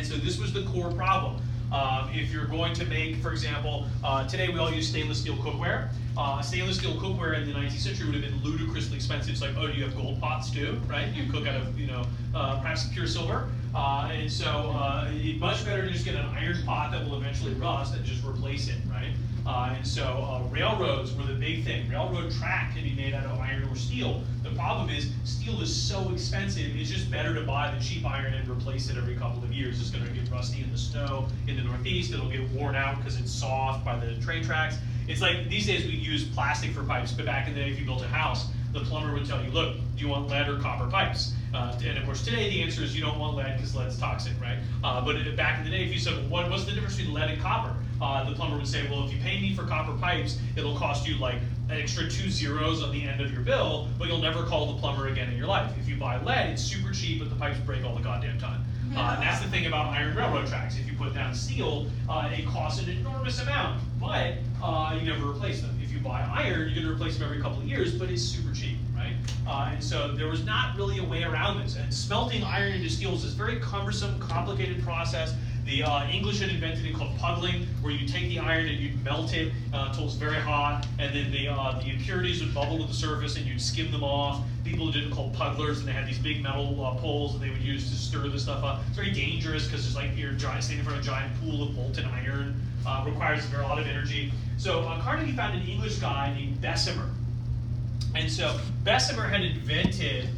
And so this was the core problem. If you're going to make, for example, today we all use stainless steel cookware. Stainless steel cookware in the 19th century would have been ludicrously expensive. It's like, oh, do you have gold pots too, right? You cook out of, perhaps pure silver. And so it's much better to just get an iron pot that will eventually rust and just replace it, right? And so railroads were the big thing. Railroad track can be made out of iron or steel. The problem is steel is so expensive, it's just better to buy the cheap iron and replace it every couple of years. It's going to get rusty in the snow in the Northeast. It'll get worn out because it's soft by the train tracks. It's like these days we use plastic for pipes, but back in the day if you built a house, the plumber would tell you, look, do you want lead or copper pipes? And of course today the answer is you don't want lead because lead's toxic, right? But back in the day if you said, well, what's the difference between lead and copper? The plumber would say, well, if you pay me for copper pipes, it'll cost you like an extra 2 zeros on the end of your bill, but you'll never call the plumber again in your life. If you buy lead, it's super cheap, but the pipes break all the goddamn time. And that's the thing about iron railroad tracks. If you put down steel, it costs an enormous amount, but you never replace them. If you buy iron, you're going to replace them every couple of years, but it's super cheap, right? And so there was not really a way around this. And smelting iron into steel is this very cumbersome, complicated process. The English had invented it called puddling, where you take the iron and you'd melt it until it's very hot, and then the impurities would bubble to the surface and you'd skim them off. People did it called puddlers, and they had these big metal poles that they would use to stir the stuff up. It's very dangerous because it's like you're standing in front of a giant pool of molten iron, requires a lot of energy. So Carnegie found an English guy named Bessemer. And so Bessemer had invented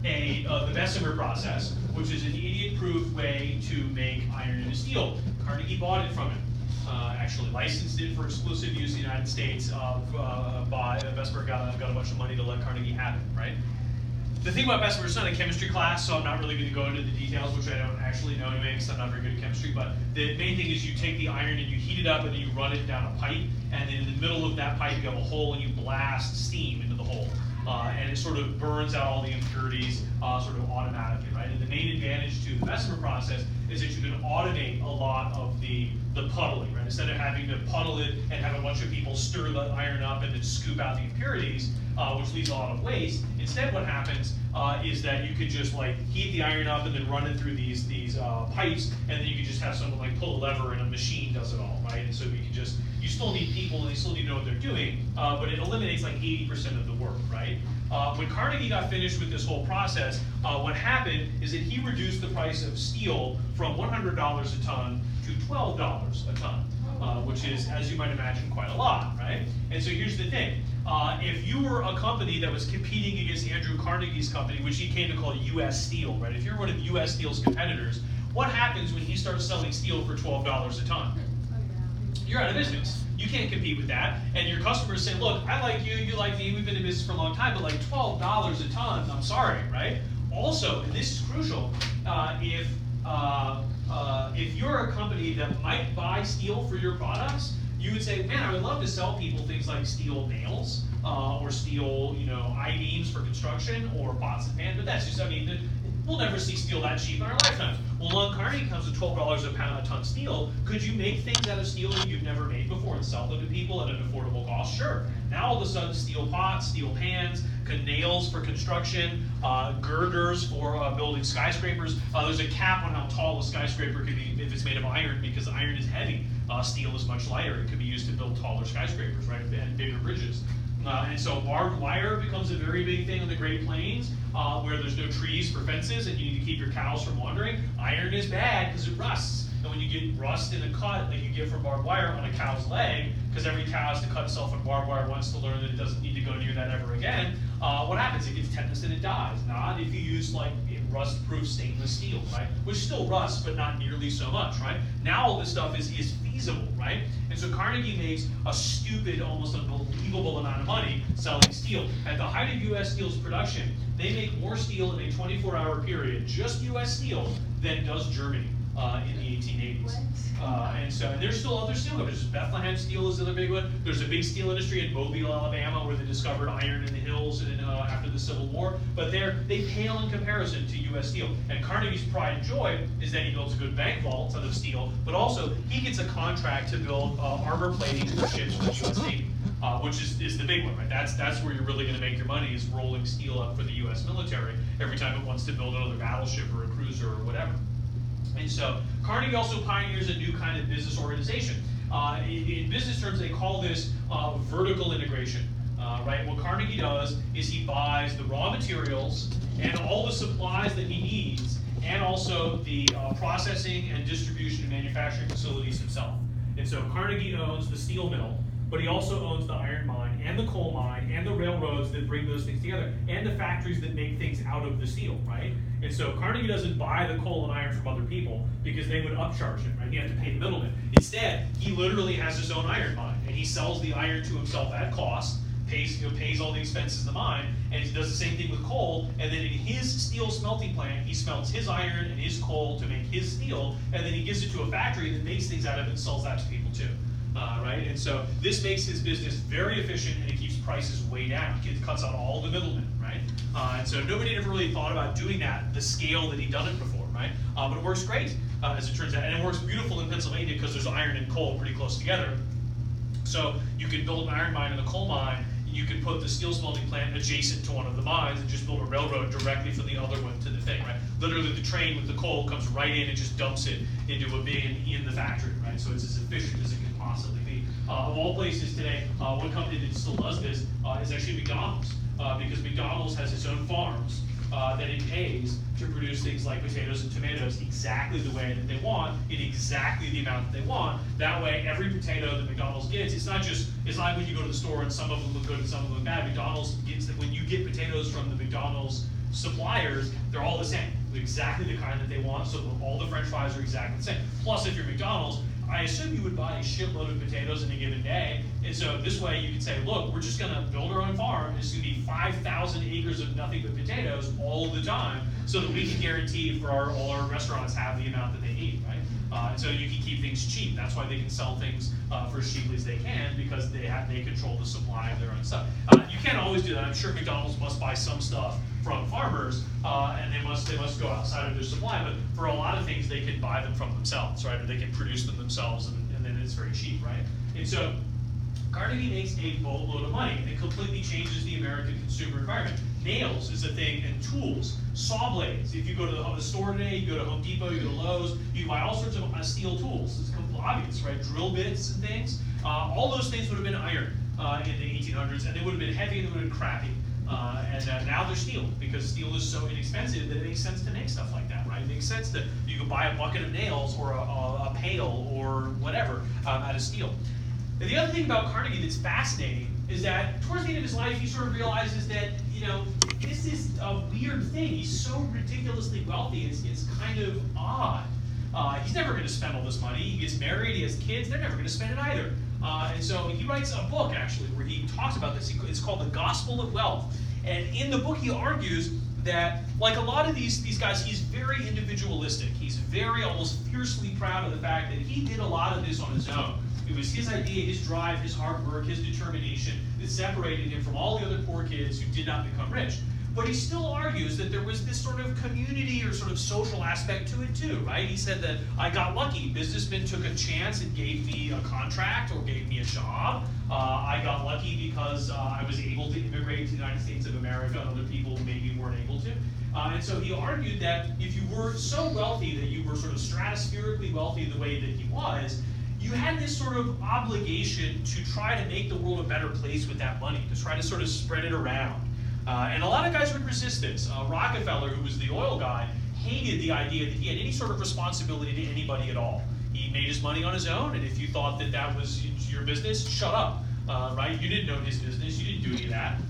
the Bessemer process, which is an idiot-proof way to make iron into steel. Carnegie bought it from him, actually licensed it for exclusive use in the United States. Bessemer got a bunch of money to let Carnegie have it, right? The thing about Bessemer, it's not a chemistry class, so I'm not really going to go into the details, which I don't actually know anyway, because I'm not very good at chemistry, but the main thing is you take the iron and you heat it up and then you run it down a pipe, and in the middle of that pipe you have a hole and you blast steam into the hole. And it sort of burns out all the impurities sort of automatically, right? And the main advantage to the Bessemer process is that you can automate a lot of the puddling, right? Instead of having to puddle it and have a bunch of people stir the iron up and then scoop out the impurities, which leaves a lot of waste. Instead, what happens is that you could just like heat the iron up and then run it through these pipes, and then you could just have someone like pull a lever and a machine does it all, right? And so you still need people and they still need to know what they're doing, but it eliminates like 80% of the work, right? When Carnegie got finished with this whole process, what happened is that he reduced the price of steel from $100 a ton to $12 a ton, which is, as you might imagine, quite a lot, right? And so here's the thing. If you were a company that was competing against Andrew Carnegie's company, which he came to call U.S. Steel, right? If you're one of U.S. Steel's competitors, what happens when he starts selling steel for $12 a ton? You're out of business. You can't compete with that. And your customers say, look, I like you, you like me, we've been in business for a long time, but like $12 a ton, I'm sorry, right? Also, and this is crucial, if you're a company that might buy steel for your products, you would say, man, I would love to sell people things like steel nails, or steel, I-beams for construction, or pots and pans, but that's just, we'll never see steel that cheap in our lifetimes. Well, Long Carnegie comes with $12 a ton steel. Could you make things out of steel that you've never made before and sell them to people at an affordable cost? Sure. Now all of a sudden, steel pots, steel pans, nails for construction, girders for building skyscrapers. There's a cap on how tall a skyscraper can be if it's made of iron, because iron is heavy. Steel is much lighter. It could be used to build taller skyscrapers, right, and bigger bridges. And so barbed wire becomes a very big thing in the Great Plains, where there's no trees for fences and you need to keep your cows from wandering. Iron is bad because it rusts. And when you get rust in a cut that you get from barbed wire on a cow's leg, because every cow has to cut itself on barbed wire once to learn that it doesn't need to go near that ever again, what happens? It gets tetanus and it dies. Not if you use like rust-proof stainless steel, right? Which still rusts, but not nearly so much, right? Now all this stuff is feasible, right? And so Carnegie makes a stupid, almost unbelievable amount of money selling steel. At the height of U.S. Steel's production, they make more steel in a 24-hour period, just U.S. Steel, than does Germany. in the 1880s. And there's still other steel companies. Bethlehem Steel is the other big one. There's a big steel industry in Mobile, Alabama, where they discovered iron in the hills after the Civil War. But they pale in comparison to U.S. Steel. And Carnegie's pride and joy is that he builds a good bank vault out of steel, but also he gets a contract to build armor plating for ships for the U.S. Navy. Which is the big one, right? That's where you're really going to make your money, is rolling steel up for the U.S. military every time it wants to build another battleship or a cruiser or whatever. And so Carnegie also pioneers a new kind of business organization. In business terms, they call this vertical integration. Right? What Carnegie does is he buys the raw materials and all the supplies that he needs, and also the processing and distribution and manufacturing facilities himself. And so Carnegie owns the steel mill, but he also owns the iron mine and the coal mine and the railroads that bring those things together, and the factories that make things out of the steel, right? And so Carnegie doesn't buy the coal and iron from other people because they would upcharge him, right? He has to pay the middleman. Instead, he literally has his own iron mine, and he sells the iron to himself at cost, pays all the expenses in the mine, and he does the same thing with coal. And then in his steel smelting plant, he smelts his iron and his coal to make his steel, and then he gives it to a factory that makes things out of it and sells that to people too. Right? And so this makes his business very efficient, and it keeps prices way down. It cuts out all the middlemen, right? And so nobody ever really thought about doing that, the scale that he'd done it before, right? But it works great, as it turns out. And it works beautiful in Pennsylvania because there's iron and coal pretty close together. So you can build an iron mine and a coal mine. You can put the steel smelting plant adjacent to one of the mines and just build a railroad directly from the other one to the thing, right? Literally, the train with the coal comes right in and just dumps it into a bin in the factory, right? So it's as efficient as it can possibly be. Of all places today, one company that still does this is actually McDonald's, because McDonald's has its own farms that it pays to produce things like potatoes and tomatoes exactly the way that they want, in exactly the amount that they want. That way, every potato that McDonald's gets, it's not when you go to the store and some of them look good and some of them look bad. McDonald's gets that when you get potatoes from the McDonald's suppliers, they're all the same, exactly the kind that they want, so all the French fries are exactly the same. Plus, if you're McDonald's, I assume you would buy a shitload of potatoes in a given day, and so this way you could say, look, we're just going to build our own farm. It's going to be 5,000 acres of nothing but potatoes all the time, so that we can guarantee for all our restaurants have the amount that they need, right? And so you can keep things cheap. That's why they can sell things for as cheaply as they can, because they control the supply of their own stuff. You can't always do that. I'm sure McDonald's must buy some stuff from farmers, and they must go outside of their supply. But for a lot of things, they can buy them from themselves, right? Or they can produce them themselves, and then it's very cheap, right? And so Carnegie makes a boatload of money, and it completely changes the American consumer environment. Nails is a thing, and tools, saw blades. If you go to the store today, you go to Home Depot, you go to Lowe's, you can buy all sorts of steel tools. It's obvious, right? Drill bits and things. All those things would have been iron in the 1800s, and they would have been heavy and they would have been crappy. And now they're steel, because steel is so inexpensive that it makes sense to make stuff like that, right? It makes sense that you can buy a bucket of nails or a pail or whatever out of steel. And the other thing about Carnegie that's fascinating is that towards the end of his life, he sort of realizes that, this is a weird thing. He's so ridiculously wealthy, it's kind of odd. He's never going to spend all this money. He gets married, he has kids, they're never going to spend it either. And so he writes a book, actually, where he talks about this. It's called The Gospel of Wealth. And in the book, he argues that, like a lot of these guys, he's very individualistic. He's very, almost fiercely proud of the fact that he did a lot of this on his own. It was his idea, his drive, his hard work, his determination that separated him from all the other poor kids who did not become rich. But he still argues that there was this sort of community or sort of social aspect to it too, right? He said that I got lucky. Businessmen took a chance and gave me a contract or gave me a job. I got lucky because I was able to immigrate to the United States of America and other people maybe weren't able to. And so he argued that if you were so wealthy that you were sort of stratospherically wealthy the way that he was, you had this sort of obligation to try to make the world a better place with that money, to try to sort of spread it around. And a lot of guys would resist this. Rockefeller, who was the oil guy, hated the idea that he had any sort of responsibility to anybody at all. He made his money on his own, and if you thought that that was your business, shut up, right? You didn't know his business, you didn't do any of that.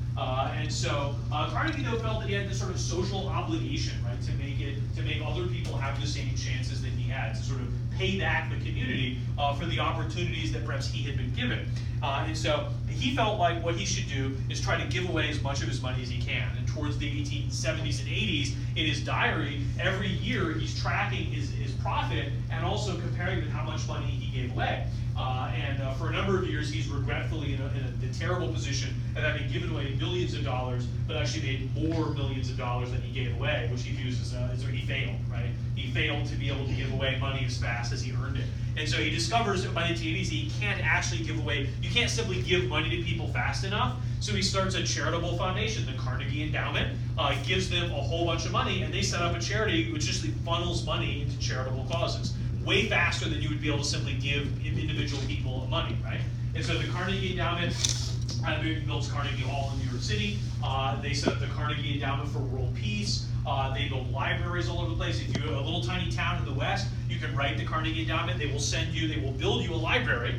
And so Carnegie, though, felt that he had this sort of social obligation, right, to make other people have the same chances that he had. had to sort of pay back the community for the opportunities that perhaps he had been given. And so he felt like what he should do is try to give away as much of his money as he can. And towards the 1870s and 80s, in his diary, every year he's tracking his profit and also comparing with how much money he gave away. For a number of years, he's regretfully in a terrible position of having given away millions of dollars, but actually made more millions of dollars than he gave away, which he views as where he failed, right? He failed to be able to give away money as fast as he earned it. And so he discovers that by the 1980s, he can't actually give away, you can't simply give money to people fast enough. So he starts a charitable foundation, the Carnegie Endowment, gives them a whole bunch of money, and they set up a charity which just funnels money into charitable causes, way faster than you would be able to simply give individual people money, right? And so the Carnegie Endowment builds Carnegie Hall in New York City. They set up the Carnegie Endowment for World Peace. They build libraries all over the place. If you're a little tiny town in the West, you can write the Carnegie Endowment. They will build you a library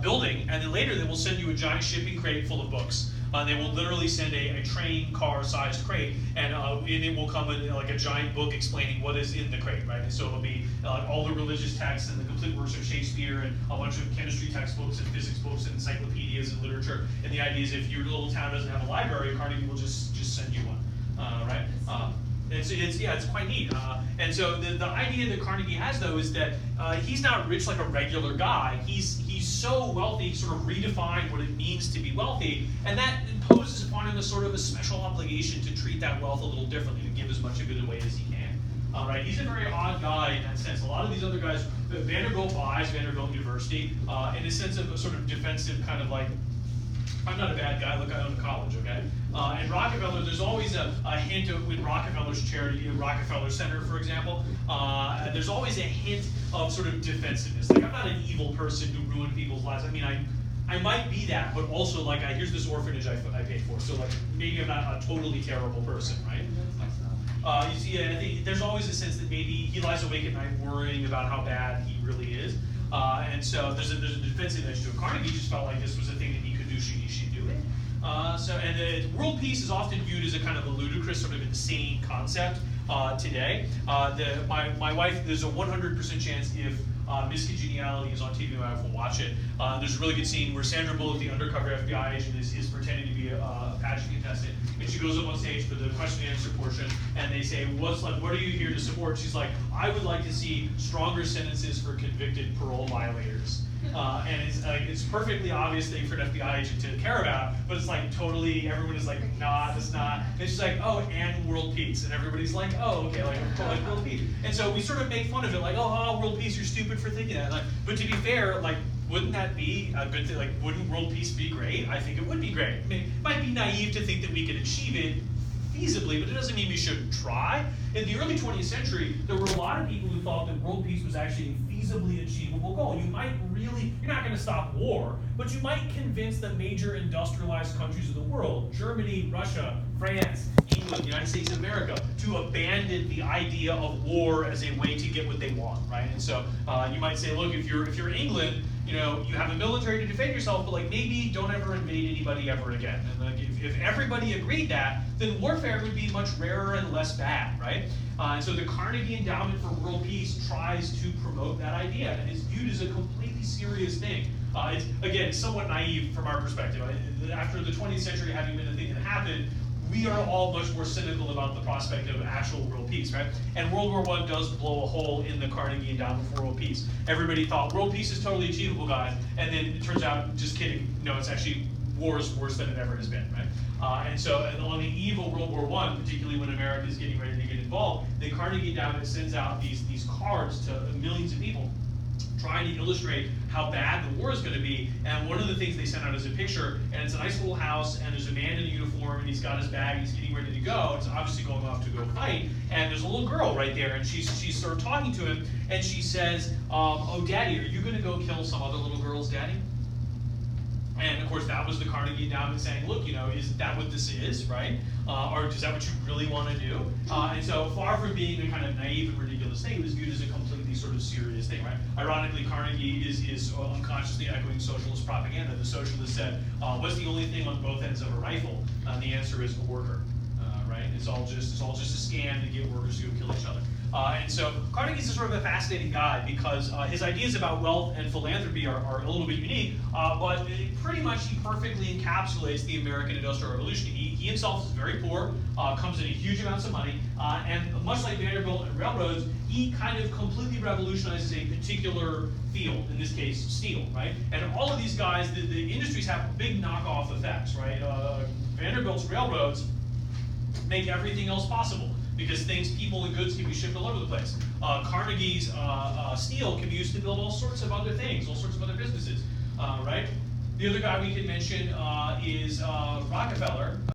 building, and then later they will send you a giant shipping crate full of books. They will literally send a train car-sized crate, and in it will come like a giant book explaining what is in the crate, right? And so it'll be all the religious texts and the complete works of Shakespeare and a bunch of chemistry textbooks and physics books and encyclopedias and literature. And the idea is if your little town doesn't have a library, Carnegie will just send you one, right? It's quite neat. And so the idea that Carnegie has, though, is that he's not rich like a regular guy. He's so wealthy, he sort of redefined what it means to be wealthy, and that imposes upon him a sort of a special obligation to treat that wealth a little differently, to give as much of it away as he can. Right? He's a very odd guy in that sense. A lot of these other guys, Vanderbilt buys Vanderbilt University in a sense of a sort of defensive kind of like, I'm not a bad guy, look, I own a college, okay? And Rockefeller, there's always a hint of, with Rockefeller's charity, Rockefeller Center, for example, there's always a hint of sort of defensiveness. Like, I'm not an evil person who ruined people's lives. I mean, I might be that, but also, like, here's this orphanage I paid for, so, like, maybe I'm not a totally terrible person, right? You see, I think there's always a sense that maybe he lies awake at night worrying about how bad he really is. And so there's a defensive edge to it. Carnegie just felt like this was a thing that he could do, he should do it. World peace is often viewed as a kind of a ludicrous, sort of insane concept today. My wife, there's a 100% chance if Miss Congeniality is on TV, my wife will watch it. There's a really good scene where Sandra Bullock, the undercover FBI agent, is pretending to be a pageant contestant, and she goes up on stage for the question and answer portion, and they say, what are you here to support? She's like, I would like to see stronger sentences for convicted parole violators. And it's a perfectly obvious thing for an FBI agent to care about, but it's like totally, everyone is like, nah, it's not. And she's like, oh, and world peace. And everybody's like, oh, okay, like world peace. And so we sort of make fun of it, like, oh, world peace, you're stupid for thinking that. Like, but to be fair, like, wouldn't that be a good thing? Like, wouldn't world peace be great? I think it would be great. I mean, it might be naive to think that we could achieve it feasibly, but it doesn't mean we shouldn't try. In the early 20th century, there were a lot of people who thought that world peace was actually a feasibly achievable goal. You're not going to stop war, but you might convince the major industrialized countries of the world, Germany, Russia, France, England, the United States of America, to abandon the idea of war as a way to get what they want, right? And so you might say, look, if you're England, you have a military to defend yourself, but like maybe don't ever invade anybody ever again. And like if everybody agreed that, then warfare would be much rarer and less bad, right? And so the Carnegie Endowment for World Peace tries to promote that idea, and is viewed as a completely serious thing. It's, again, somewhat naive from our perspective. After the 20th century having been the thing that happened, we are all much more cynical about the prospect of actual world peace, right? And World War I does blow a hole in the Carnegie Endowment for World Peace. Everybody thought world peace is totally achievable, guys, and then it turns out, just kidding, no, it's actually war is worse than it ever has been, right? And on the eve of World War I, particularly when America is getting ready to get involved, the Carnegie Endowment sends out these cards to millions of people, trying to illustrate how bad the war is going to be. And one of the things they sent out is a picture, and it's a nice little house, and there's a man in a uniform, and he's got his bag, he's getting ready to go. It's obviously going off to go fight, and there's a little girl right there, and she's sort of talking to him, and she says, oh, Daddy, are you going to go kill some other little girls, Daddy? And of course, that was the Carnegie Endowment saying, look, is that what this is, right? Or is that what you really want to do? And so far from being a kind of naive and ridiculous thing, it was viewed as a completely sort of serious thing, right? Ironically, Carnegie is unconsciously echoing socialist propaganda. The socialists said, what's the only thing on both ends of a rifle? And the answer is a worker, right? It's all just a scam to get workers to go kill each other. And so Carnegie's is sort of a fascinating guy because his ideas about wealth and philanthropy are a little bit unique, but pretty much he perfectly encapsulates the American Industrial Revolution. He himself is very poor, comes in huge amounts of money, and much like Vanderbilt and railroads, he kind of completely revolutionizes a particular field, in this case, steel, right? And all of these guys, the industries have big knockoff effects, right? Vanderbilt's railroads make everything else possible because people and goods can be shipped all over the place. Carnegie's steel can be used to build all sorts of other things, all sorts of other businesses, right? The other guy we could mention is Rockefeller.